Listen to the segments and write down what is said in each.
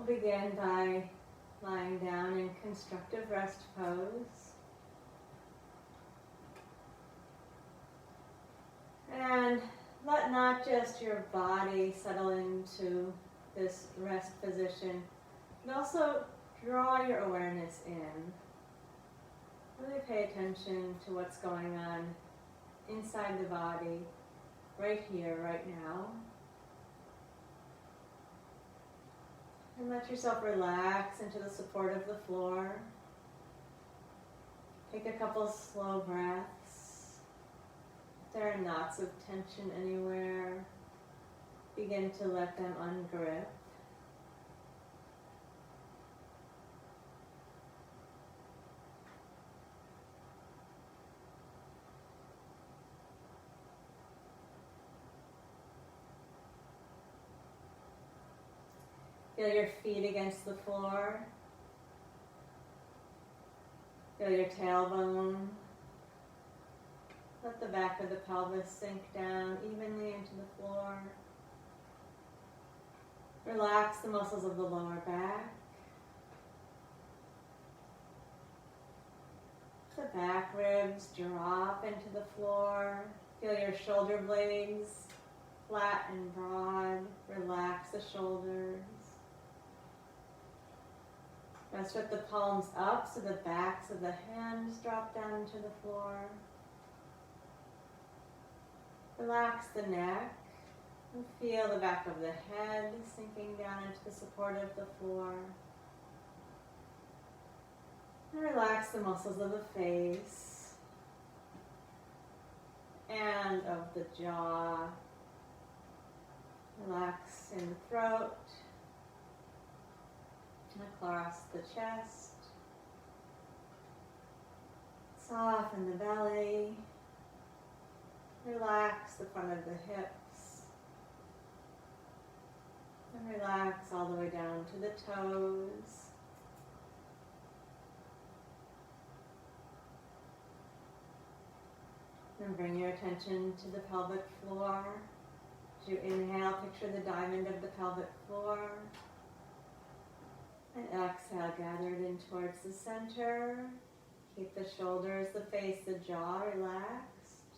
We'll begin by lying down in constructive rest pose. And let not just your body settle into this rest position, but also draw your awareness in. Really pay attention to what's going on inside the body, right here, right now. And let yourself relax into the support of the floor. Take a couple slow breaths. If there are knots of tension anywhere, begin to let them ungrip. Feel your feet against the floor. Feel your tailbone. Let the back of the pelvis sink down evenly into the floor. Relax the muscles of the lower back. The back ribs drop into the floor. Feel your shoulder blades flat and broad. Relax the shoulders. Rest with the palms up so the backs of the hands drop down into the floor. Relax the neck and feel the back of the head sinking down into the support of the floor. And relax the muscles of the face and of the jaw. Relax in the throat. Across the chest. Soften the belly. Relax the front of the hips. And relax all the way down to the toes. And bring your attention to the pelvic floor. As you inhale, picture the diamond of the pelvic floor. And exhale, gathered in towards the center. Keep the shoulders, the face, the jaw relaxed.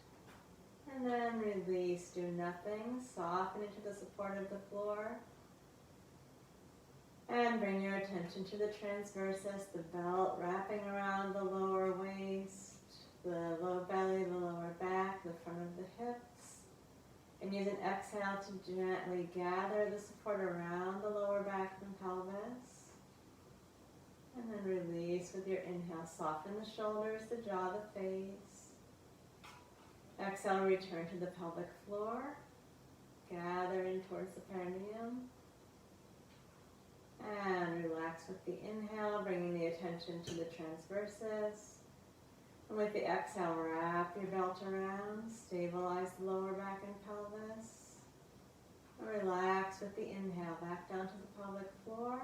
And then release, do nothing. Soften into the support of the floor. And bring your attention to the transversus, the belt wrapping around the lower waist, the low belly, the lower back, the front of the hips. And use an exhale to gently gather the support around the lower back and pelvis. And then release with your inhale. Soften the shoulders, the jaw, the face. Exhale, return to the pelvic floor. Gather in towards the perineum. And relax with the inhale, bringing the attention to the transversus. And with the exhale, wrap your belt around. Stabilize the lower back and pelvis. And relax with the inhale, back down to the pelvic floor.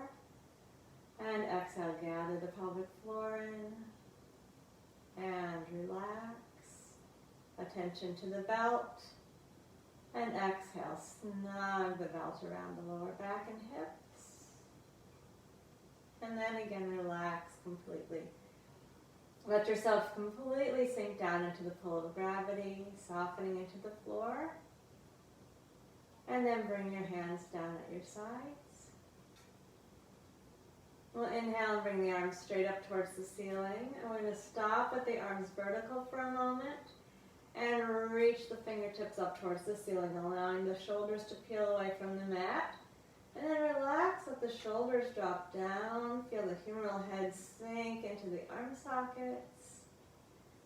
And exhale, gather the pelvic floor in. And relax. Attention to the belt. And exhale, snug the belt around the lower back and hips. And then again, relax completely. Let yourself completely sink down into the pull of gravity, softening into the floor. And then bring your hands down at your sides. We'll inhale and bring the arms straight up towards the ceiling. And we're going to stop with the arms vertical for a moment and reach the fingertips up towards the ceiling, allowing the shoulders to peel away from the mat. And then relax, let the shoulders drop down. Feel the humeral head sink into the arm sockets.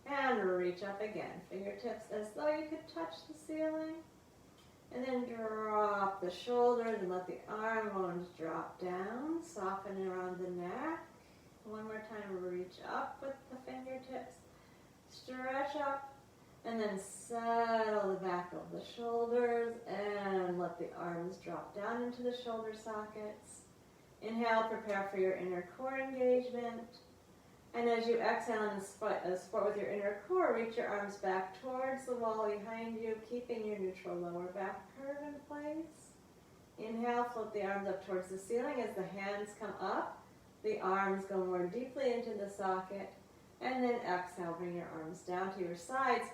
And reach up again. Fingertips as though you could touch the ceiling. And then drop the shoulders and let the arm bones drop down. Soften around the neck. One more time, reach up with the fingertips. Stretch up. And then settle the back of the shoulders and let the arms drop down into the shoulder sockets. Inhale, prepare for your inner core engagement. And as you exhale and support with your inner core, reach your arms back towards the wall behind you, keeping your neutral lower back curve in place. Inhale, float the arms up towards the ceiling as the hands come up. The arms go more deeply into the socket. And then exhale, bring your arms down to your sides.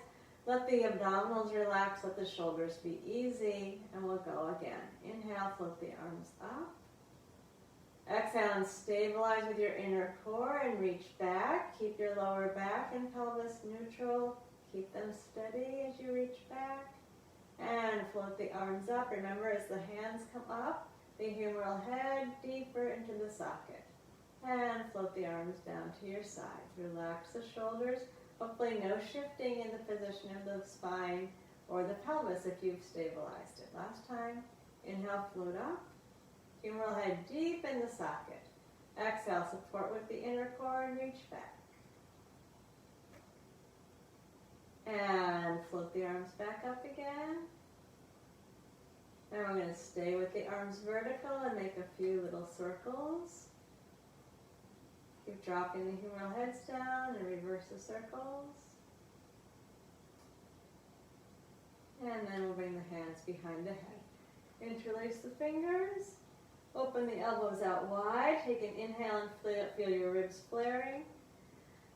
Let the abdominals relax, let the shoulders be easy, and we'll go again. Inhale, float the arms up. Exhale and stabilize with your inner core and reach back. Keep your lower back and pelvis neutral. Keep them steady as you reach back. And float the arms up. Remember, as the hands come up, the humeral head deeper into the socket. And float the arms down to your sides. Relax the shoulders. Hopefully no shifting in the position of the spine or the pelvis if you've stabilized it. Last time, inhale, float up. Humeral head deep in the socket. Exhale, support with the inner core and reach back. And float the arms back up again. And we're going to stay with the arms vertical and make a few little circles. Keep dropping the humeral heads down and reverse the circles. And then we'll bring the hands behind the head. Interlace the fingers. Open the elbows out wide. Take an inhale and feel your ribs flaring.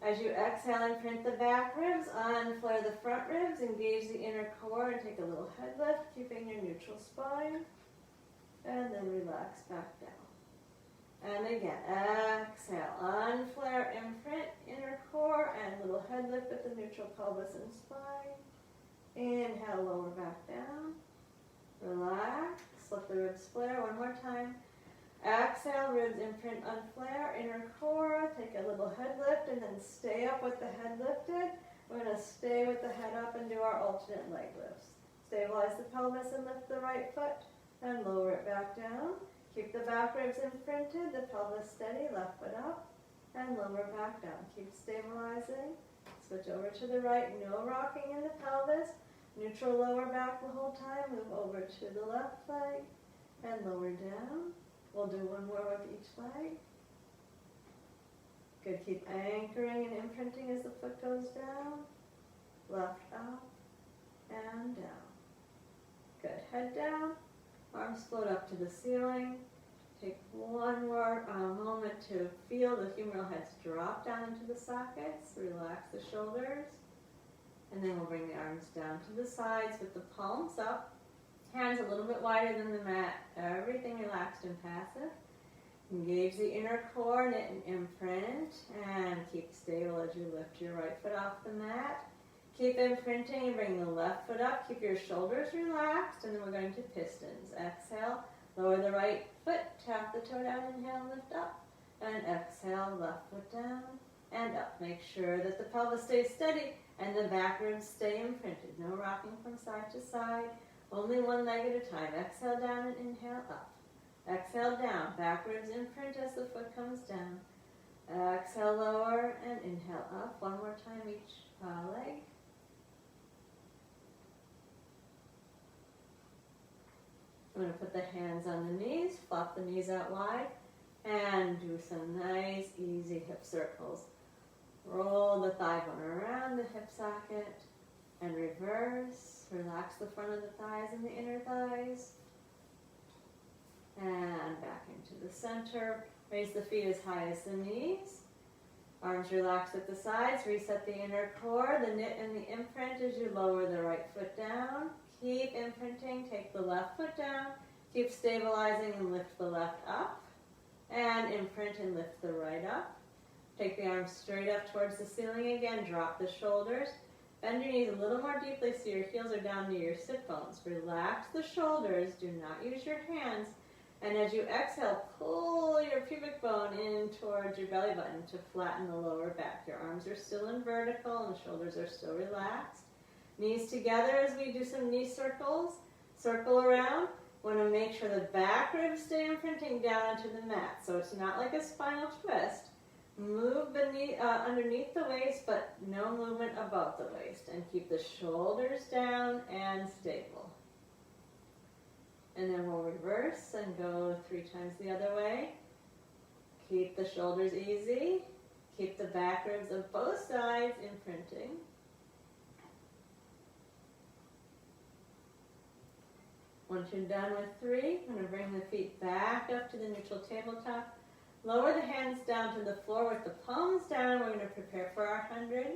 As you exhale, imprint the back ribs, unflare the front ribs, engage the inner core and take a little head lift, keeping your neutral spine. And then relax back down. And again, exhale, unflare, imprint, inner core, and little head lift with the neutral pelvis and spine. Inhale, lower back down. Relax, let the ribs flare. One more time. Exhale, ribs imprint, unflare, inner core. Take a little head lift and then stay up with the head lifted. We're going to stay with the head up and do our alternate leg lifts. Stabilize the pelvis and lift the right foot and lower it back down. Keep the back ribs imprinted, the pelvis steady, left foot up, and lower back down. Keep stabilizing. Switch over to the right, no rocking in the pelvis. Neutral lower back the whole time. Move over to the left leg and lower down. We'll do one more with each leg. Good, keep anchoring and imprinting as the foot goes down. Left up and down. Good, head down. Arms float up to the ceiling. Take one more moment to feel the humeral heads drop down into the sockets. Relax the shoulders. And then we'll bring the arms down to the sides with the palms up. Hands a little bit wider than the mat. Everything relaxed and passive. Engage the inner core, knit and imprint. And keep stable as you lift your right foot off the mat. Keep imprinting and bring the left foot up. Keep your shoulders relaxed, and then we're going to pistons. Exhale, lower the right foot, tap the toe down, inhale, lift up. And exhale, left foot down and up. Make sure that the pelvis stays steady and the back ribs stay imprinted. No rocking from side to side, only one leg at a time. Exhale down and inhale up. Exhale down, back ribs imprint as the foot comes down. Exhale, lower and inhale up. One more time each leg. I'm going to put the hands on the knees, flop the knees out wide, and do some nice, easy hip circles. Roll the thigh bone around the hip socket and reverse. Relax the front of the thighs and the inner thighs. And back into the center. Raise the feet as high as the knees. Arms relaxed at the sides. Reset the inner core, the knit and the imprint as you lower the right foot down. Keep imprinting, take the left foot down, keep stabilizing and lift the left up, and imprint and lift the right up. Take the arms straight up towards the ceiling again, drop the shoulders, bend your knees a little more deeply so your heels are down near your sit bones. Relax the shoulders, do not use your hands, and as you exhale, pull your pubic bone in towards your belly button to flatten the lower back. Your arms are still in vertical and the shoulders are still relaxed. Knees together as we do some knee circles. Circle around. Want to make sure the back ribs stay imprinting down into the mat. So it's not like a spinal twist. Move beneath, underneath the waist, but no movement above the waist. And keep the shoulders down and stable. And then we'll reverse and go 3 times the other way. Keep the shoulders easy. Keep the back ribs of both sides imprinting. Once you're done with 3, I'm going to bring the feet back up to the neutral tabletop. Lower the hands down to the floor with the palms down. We're going to prepare for our 100.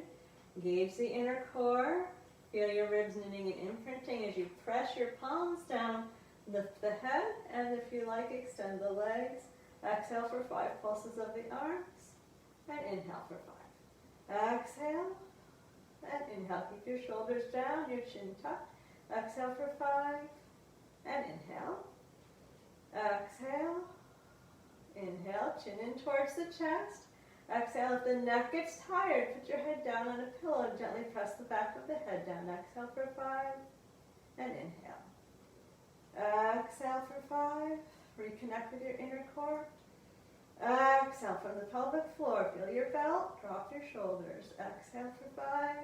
Engage the inner core. Feel your ribs knitting and imprinting as you press your palms down. Lift the head, and if you like, extend the legs. Exhale for 5 pulses of the arms, and inhale for 5. Exhale, and inhale. Keep your shoulders down, your chin tucked. Exhale for 5, and inhale. Exhale, inhale, chin in towards the chest. Exhale, if the neck gets tired, put your head down on a pillow and gently press the back of the head down. Exhale for 5, and inhale. Exhale for 5. Reconnect with your inner core. Exhale from the pelvic floor. Feel your belt. Drop your shoulders. Exhale for 5.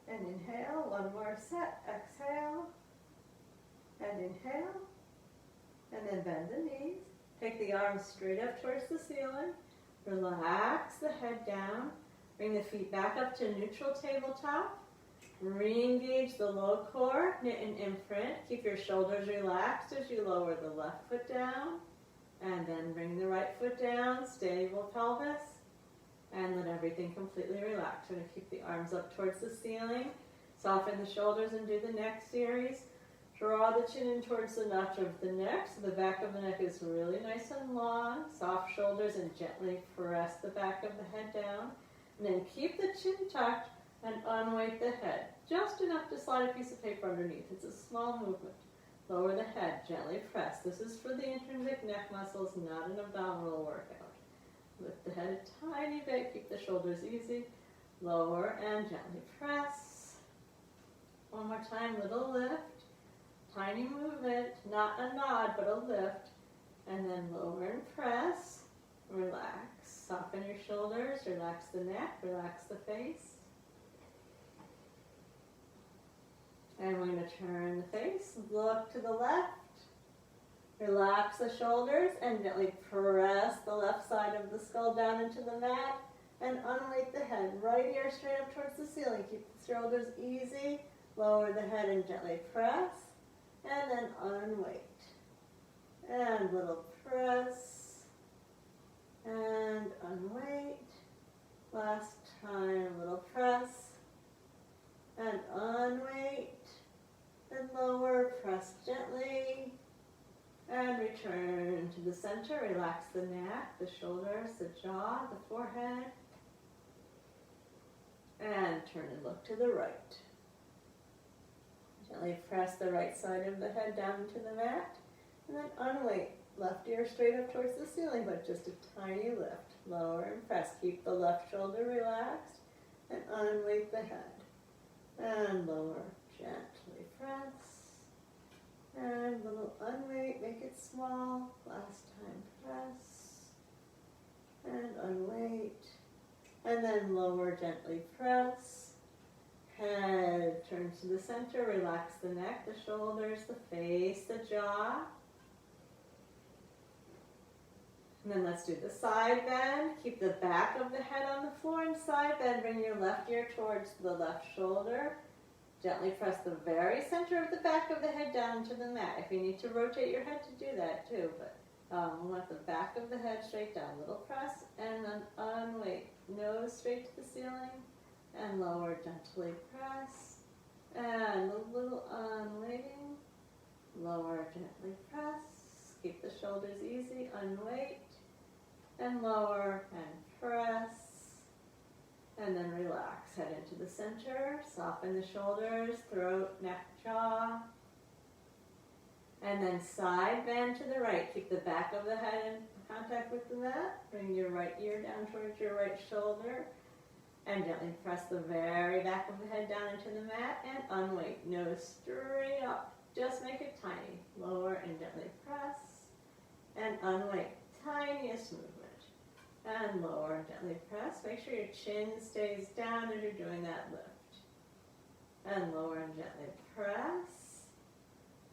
And inhale. One more set. Exhale. And inhale. And then bend the knees. Take the arms straight up towards the ceiling. Relax the head down. Bring the feet back up to neutral tabletop. Re-engage the low core, knit and imprint. Keep your shoulders relaxed as you lower the left foot down. And then bring the right foot down, stable pelvis. And let everything completely relax. We're going to keep the arms up towards the ceiling. Soften the shoulders and do the neck series. Draw the chin in towards the notch of the neck so the back of the neck is really nice and long. Soft shoulders and gently press the back of the head down. And then keep the chin tucked and unweight the head. Just enough to slide a piece of paper underneath. It's a small movement. Lower the head, gently press. This is for the intrinsic neck muscles, not an abdominal workout. Lift the head a tiny bit, keep the shoulders easy. Lower and gently press. One more time, little lift. Tiny movement, not a nod, but a lift. And then lower and press. Relax. Soften your shoulders, relax the neck, relax the face. And we're going to turn the face, look to the left. Relax the shoulders and gently press the left side of the skull down into the mat. And unweight the head. Right ear straight up towards the ceiling. Keep the shoulders easy. Lower the head and gently press. And then unweight. And little press. And unweight. Last time, little press. And unweight. And lower, press gently. And return to the center. Relax the neck, the shoulders, the jaw, the forehead. And turn and look to the right. Gently press the right side of the head down into the mat. And then unweight. Left ear straight up towards the ceiling, but just a tiny lift. Lower and press. Keep the left shoulder relaxed. And unweight the head. And lower. Gently press. And little unweight. Make it small. Last time press. And unweight. And then lower. Gently press. Head turns to the center. Relax the neck, the shoulders, the face, the jaw. And then let's do the side bend. Keep the back of the head on the floor and side bend. Bring your left ear towards the left shoulder. Gently press the very center of the back of the head down to the mat. If you need to rotate your head to do that too, but we want the back of the head straight down. Little press and then unweight. Nose straight to the ceiling and lower. Gently press and a little unweighting. Lower, gently press. Keep the shoulders easy. Unweight and lower and press. And then relax, head into the center, soften the shoulders, throat, neck, jaw. And then side bend to the right. Keep the back of the head in contact with the mat. Bring your right ear down towards your right shoulder. And gently press the very back of the head down into the mat and unweight. Nose straight up. Just make it tiny. Lower and gently press. And unweight. Tiniest movement. And lower and gently press. Make sure your chin stays down as you're doing that lift. And lower and gently press.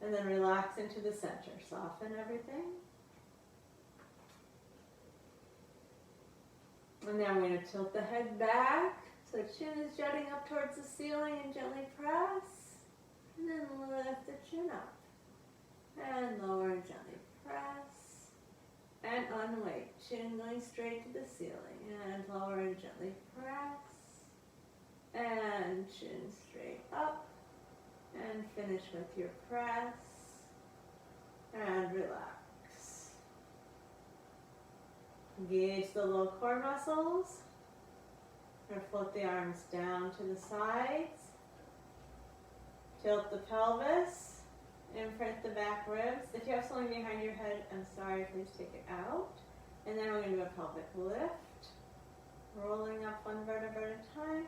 And then relax into the center. Soften everything. And now we're going to tilt the head back. So the chin is jutting up towards the ceiling and gently press. And then lift the chin up. And lower and gently press. And unweight, chin going straight to the ceiling. And lower and gently press. And chin straight up. And finish with your press. And relax. Engage the low core muscles. And float the arms down to the sides. Tilt the pelvis. Imprint the back ribs. If you have something behind your head, I'm sorry, please take it out. And then we're going to do a pelvic lift. Rolling up one vertebra at a time.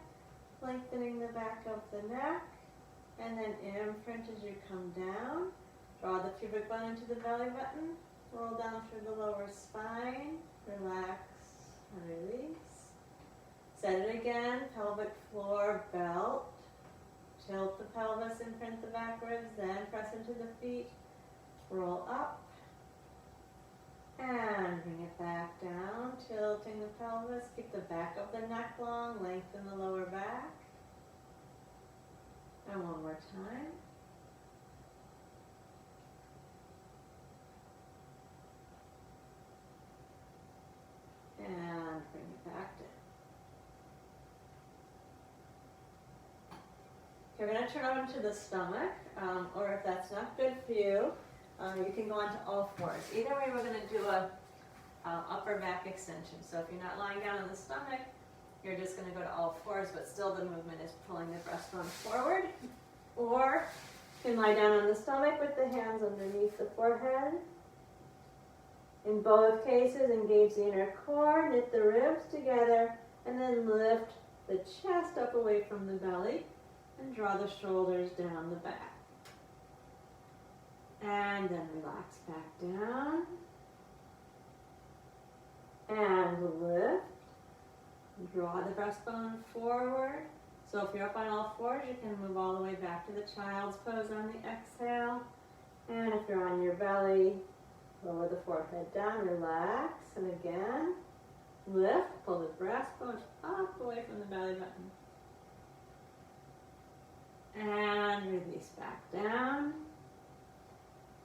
Lengthening the back of the neck. And then imprint as you come down. Draw the pubic bone into the belly button. Roll down through the lower spine. Relax and release. Set it again. Pelvic floor belt. Tilt the pelvis, imprint the back ribs, then press into the feet. Roll up. And bring it back down. Tilting the pelvis. Keep the back of the neck long. Lengthen the lower back. And one more time. And bring it back down. Okay, we're going to turn over to the stomach, or if that's not good for you, you can go on to all fours. Either way, we're going to do a upper back extension. So if you're not lying down on the stomach, you're just going to go to all fours, but still the movement is pulling the breastbone forward. Or you can lie down on the stomach with the hands underneath the forehead. In both cases, engage the inner core, knit the ribs together, and then lift the chest up away from the belly and draw the shoulders down the back. And then relax back down. And lift. Draw the breastbone forward. So if you're up on all fours, you can move all the way back to the child's pose on the exhale. And if you're on your belly, lower the forehead down, relax, and again, lift, pull the breastbone up away from the belly button. And release back down.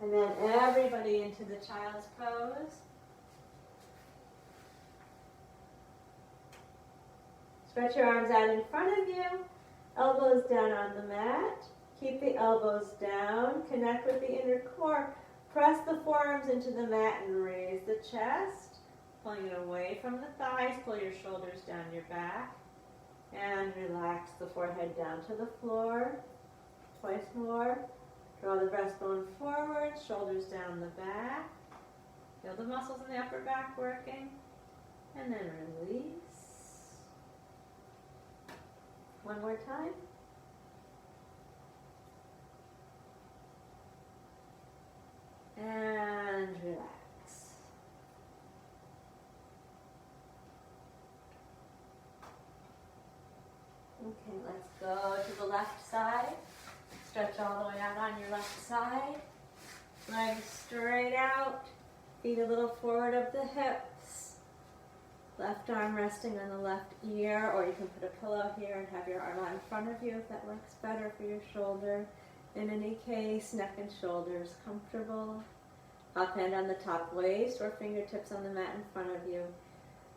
And then everybody into the child's pose. Stretch your arms out in front of you, elbows down on the mat. Keep the elbows down, connect with the inner core. Press the forearms into the mat and raise the chest. Pulling it away from the thighs, pull your shoulders down your back. And relax the forehead down to the floor. Twice more. Draw the breastbone forward, shoulders down the back. Feel the muscles in the upper back working. And then release. One more time. And relax. Okay, let's go to the left side. Stretch all the way out on your left side. Legs straight out. Feet a little forward of the hips. Left arm resting on the left ear, or you can put a pillow here and have your arm out in front of you if that works better for your shoulder. In any case, neck and shoulders comfortable. Up hand on the top waist or fingertips on the mat in front of you.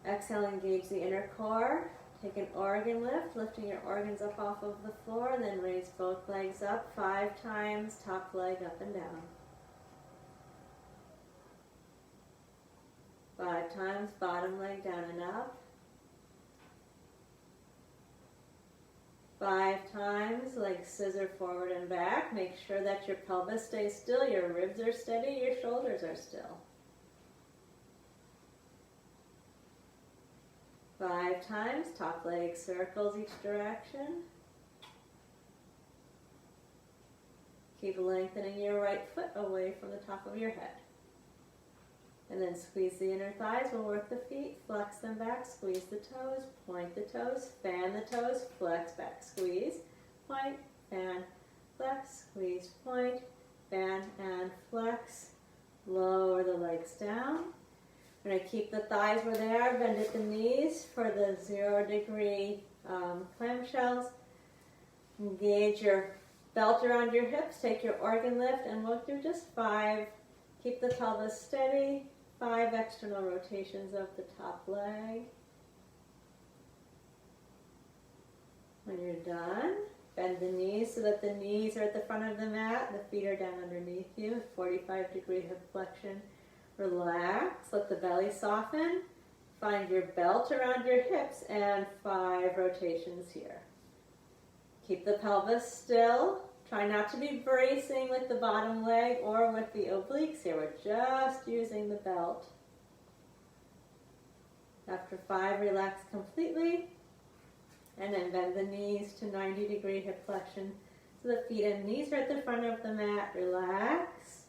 Exhale, engage the inner core. Take an organ lift, lifting your organs up off of the floor, and then raise both legs up 5 times, top leg up and down. 5 times, bottom leg down and up. 5 times, legs scissor forward and back. Make sure that your pelvis stays still, your ribs are steady, your shoulders are still. 5 times, top leg circles each direction. Keep lengthening your right foot away from the top of your head. And then squeeze the inner thighs, we'll work the feet, flex them back, squeeze the toes, point the toes, fan the toes, flex back, squeeze, point, fan, flex, squeeze, point, fan, and flex. Lower the legs down. We're going to keep the thighs where they are, bend at the knees for the 0 degree clamshells. Engage your Belt around your hips, take your organ lift, and we'll do just 5. Keep the pelvis steady. 5 external rotations of the top leg. When you're done, bend the knees so that the knees are at the front of the mat, the feet are down underneath you, 45-degree hip flexion. Relax, let the belly soften. Find your belt around your hips and 5 rotations here. Keep the pelvis still. Try not to be bracing with the bottom leg or with the obliques here. We're just using the belt. After 5, relax completely. And then bend the knees to 90-degree hip flexion. So the feet and knees are at the front of the mat. Relax.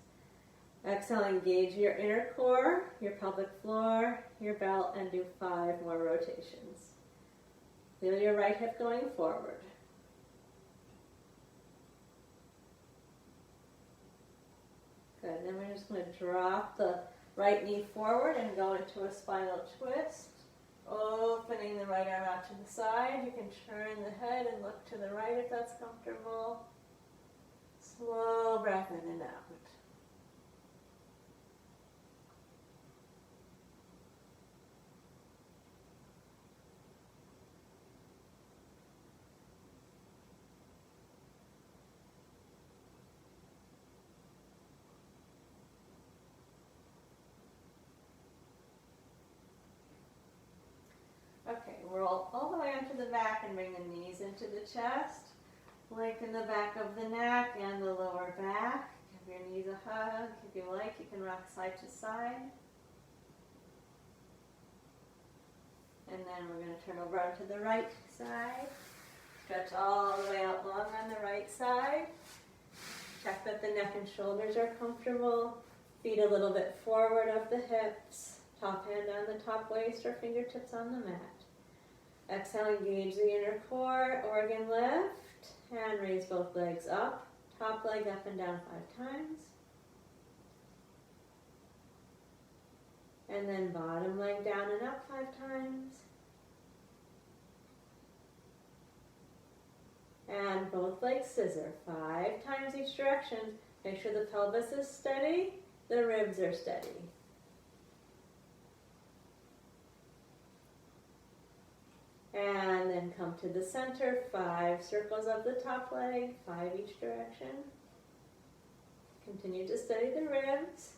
Exhale, engage your inner core, your pelvic floor, your belt, and do 5 more rotations. Feel your right hip going forward. Good, then we're just going to drop the right knee forward and go into a spinal twist. Opening the right arm out to the side. You can turn the head and look to the right if that's comfortable. Slow breath in and out. Okay, roll all the way onto the back and bring the knees into the chest. Lengthen the back of the neck and the lower back. Give your knees a hug. If you like, you can rock side to side. And then we're going to turn over onto the right side. Stretch all the way out long on the right side. Check that the neck and shoulders are comfortable. Feet a little bit forward of the hips. Top hand on the top waist or fingertips on the mat. Exhale, engage the inner core, organ lift, and raise both legs up. Top leg up and down 5 times. And then bottom leg down and up 5 times. And both legs scissor 5 times each direction. Make sure the pelvis is steady, the ribs are steady. And then come to the center, 5 circles of the top leg, 5 each direction. Continue to steady the ribs.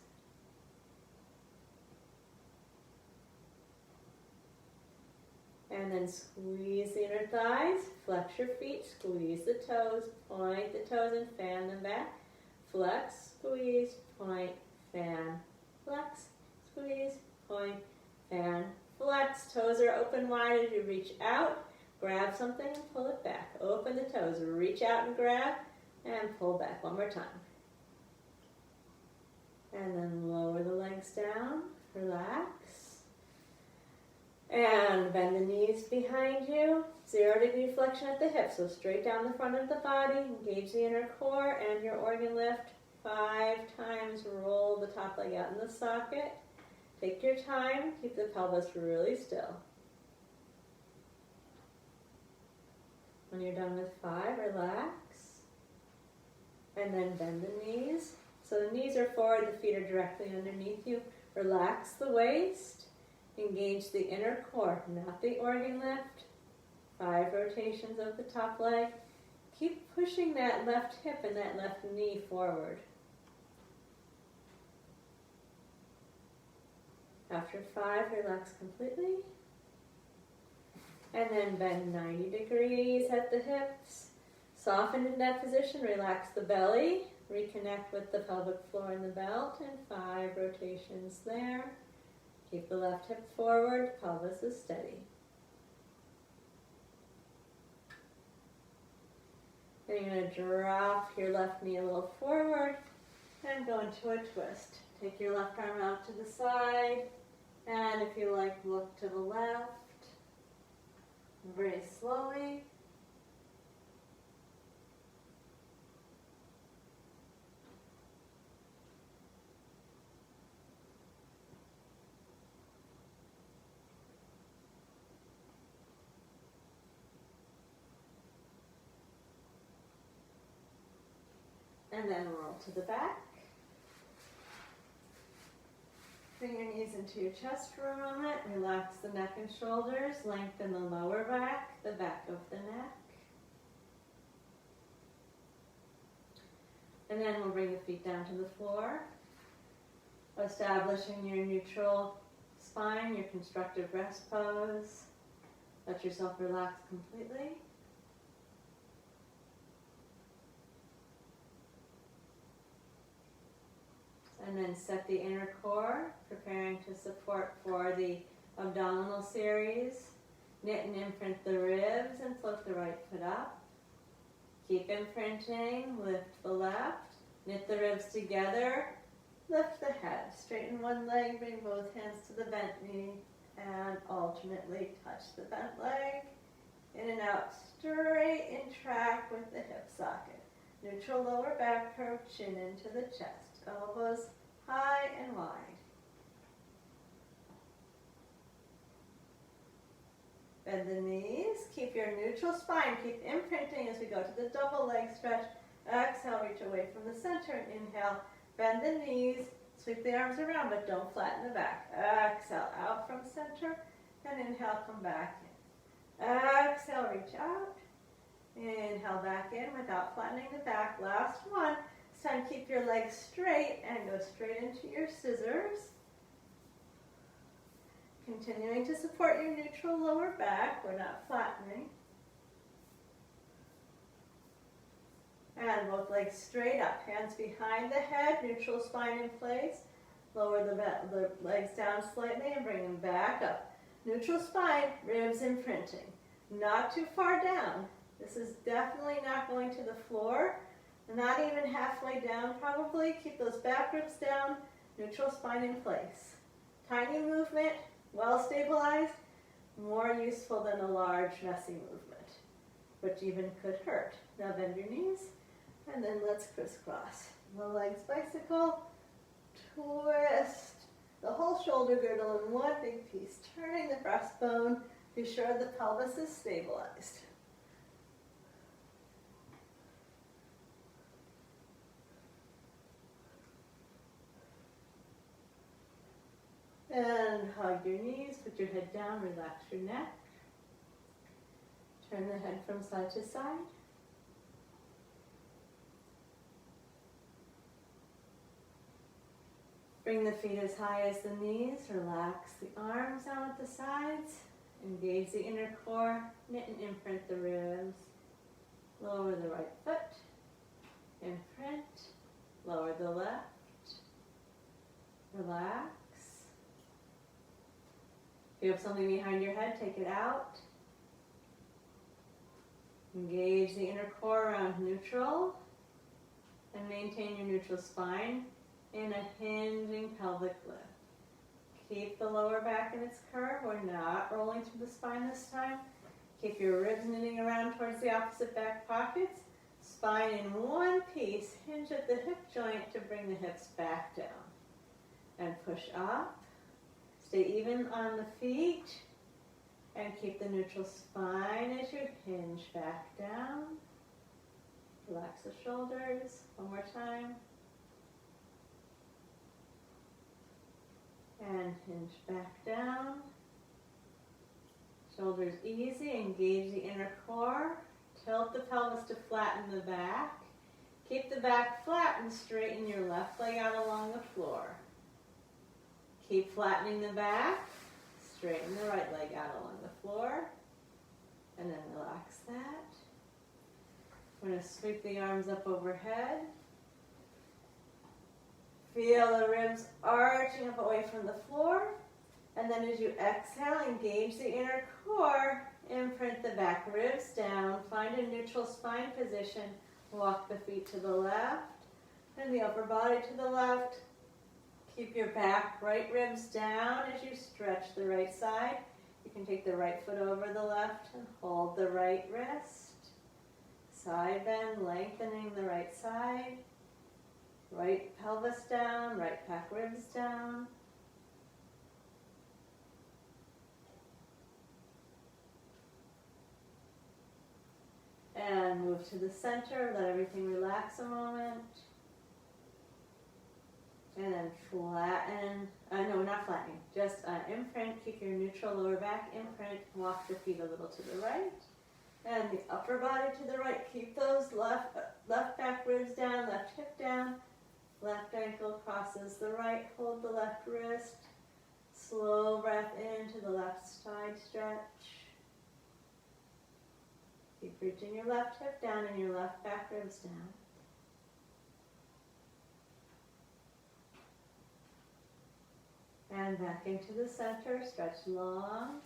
And then squeeze the inner thighs, flex your feet, squeeze the toes, point the toes and fan them back. Flex, squeeze, point, fan, flex, squeeze, point, fan, flex. Toes are open wide as you reach out. Grab something and pull it back. Open the toes, reach out and grab, and pull back. One more time. And then lower the legs down, relax. And bend the knees behind you. 0-degree flexion at the hips, so straight down the front of the body. Engage the inner core and your organ lift. 5 times, roll the top leg out in the socket. Take your time, keep the pelvis really still. When you're done with 5, relax. And then bend the knees. So the knees are forward, the feet are directly underneath you. Relax the waist. Engage the inner core, not the organ lift. 5 rotations of the top leg. Keep pushing that left hip and that left knee forward. After 5, relax completely. And then bend 90 degrees at the hips. Soften in that position, relax the belly. Reconnect with the pelvic floor and the belt, and 5 rotations there. Keep the left hip forward, pelvis is steady. Then you're going to drop your left knee a little forward and go into a twist. Take your left arm out to the side, and if you like, look to the left. Very slowly. And then roll to the back. Bring your knees into your chest for a moment. Relax the neck and shoulders. Lengthen the lower back, the back of the neck. And then we'll bring the feet down to the floor. Establishing your neutral spine, your constructive rest pose. Let yourself relax completely. And then set the inner core, preparing to support for the abdominal series. Knit and imprint the ribs and float the right foot up. Keep imprinting, lift the left, knit the ribs together, lift the head. Straighten one leg, bring both hands to the bent knee, and alternately touch the bent leg. In and out, straight in track with the hip socket. Neutral lower back curve, chin into the chest. Elbows high and wide. Bend the knees. Keep your neutral spine. Keep imprinting as we go to the double leg stretch. Exhale, reach away from the center. Inhale, bend the knees. Sweep the arms around, but don't flatten the back. Exhale, out from center. And inhale, come back in. Exhale, reach out. Inhale, back in without flattening the back. Last one. This time, keep your legs straight and go straight into your scissors. Continuing to support your neutral lower back. We're not flattening. And both legs straight up. Hands behind the head. Neutral spine in place. Lower the legs down slightly and bring them back up. Neutral spine, ribs imprinting. Not too far down. This is definitely not going to the floor. Not even halfway down probably. Keep those back ribs down. Neutral spine in place. Tiny movement. Well stabilized, more useful than a large, messy movement, which even could hurt. Now bend your knees, and then let's crisscross. The legs bicycle, twist the whole shoulder girdle in one big piece, turning the breastbone. Be sure the pelvis is stabilized. And hug your knees, put your head down, relax your neck. Turn the head from side to side. Bring the feet as high as the knees. Relax the arms out at the sides. Engage the inner core. Knit and imprint the ribs. Lower the right foot. Imprint. Lower the left. Relax. If you have something behind your head, take it out. Engage the inner core around neutral. And maintain your neutral spine in a hinging pelvic lift. Keep the lower back in its curve. We're not rolling through the spine this time. Keep your ribs knitting around towards the opposite back pockets. Spine in one piece. Hinge at the hip joint to bring the hips back down. And push up. Stay even on the feet. And keep the neutral spine as you hinge back down. Relax the shoulders. One more time. And hinge back down. Shoulders easy. Engage the inner core. Tilt the pelvis to flatten the back. Keep the back flat and straighten your left leg out along the floor. Keep flattening the back. Straighten the right leg out along the floor. And then relax that. We're going to sweep the arms up overhead. Feel the ribs arching up away from the floor. And then as you exhale, engage the inner core. Imprint the back ribs down. Find a neutral spine position. Walk the feet to the left and the upper body to the left. Keep your back right ribs down as you stretch the right side. You can take the right foot over the left and hold the right wrist. Side bend, lengthening the right side. Right pelvis down, right back ribs down. And move move to the center, let everything relax a moment. And then flatten, no, not flattening, just imprint, keep your neutral lower back imprint, walk the feet a little to the right. And the upper body to the right, keep those left back ribs down, left hip down, left ankle crosses the right, hold the left wrist, slow breath into the left side stretch. Keep reaching your left hip down and your left back ribs down. And back into the center, stretch long.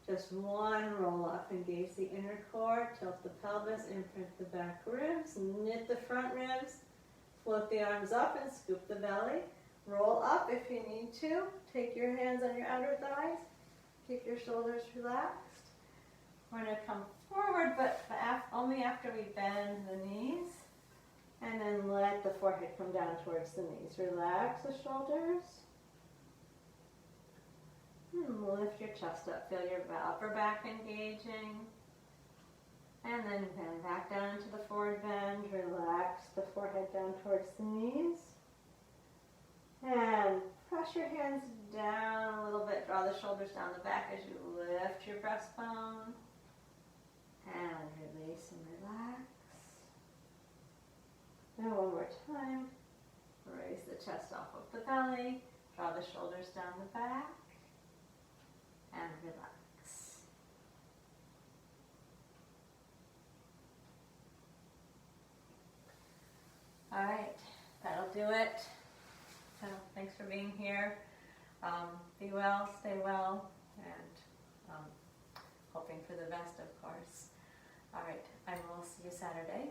Just one roll up, engage the inner core, tilt the pelvis, imprint the back ribs, knit the front ribs, float the arms up and scoop the belly. Roll up if you need to. Take your hands on your outer thighs. Keep your shoulders relaxed. We're going to come forward, but only after we bend the knees. And then let the forehead come down towards the knees. Relax the shoulders. Lift your chest up, feel your upper back engaging. And then bend back down into the forward bend. Relax the forehead down towards the knees. And press your hands down a little bit. Draw the shoulders down the back as you lift your breastbone. And release and relax. And one more time. Raise the chest off of the belly. Draw the shoulders down the back. And relax. All right, that'll do it. So thanks for being here. Be well, stay well, and hoping for the best, of course. All right, I will see you Saturday